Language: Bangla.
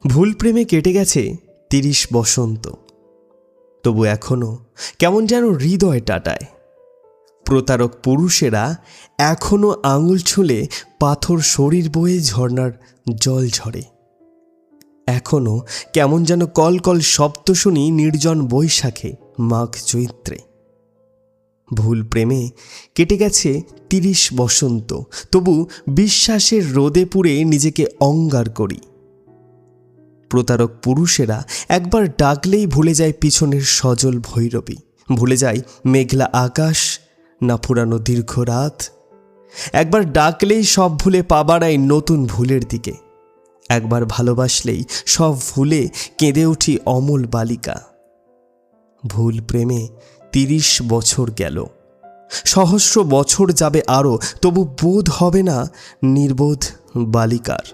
ভুল প্রেমে কেটে গেছে 30 বসন্ত, তবু এখনো কেমন যেন হৃদয় টাটায়। প্রতারক পুরুষেরা এখনো আঙুল ছুঁলে পাথর শরীর বয়ে ঝর্ণার জল ঝরে। এখনো কেমন যেন কলকল শব্দ শুনি নির্জন বৈশাখে, মাঘ চৈত্রে। ভুল প্রেমে কেটে গেছে 30 বসন্ত, তবু বিশ্বাসের রোদে পুড়ে নিজেকে অঙ্গার করি। প্রতারক পুরুষেরা একবার ডাকলেই ভুলে যায় পিছনের সজল ভৈরবী, ভুলে যায় মেঘলা আকাশ, না ফুরানো দীর্ঘ রাত। একবার ডাকলেই সব ভুলে পা বাড়ায় নতুন ভুলের দিকে। একবার ভালোবাসলেই সব ভুলে কেঁদে উঠি অমল বালিকা। ভুল প্রেমে 30 বছর গেল, সহস্র বছর যাবে আরও, তবু বোধ হবে না নির্বোধ বালিকার।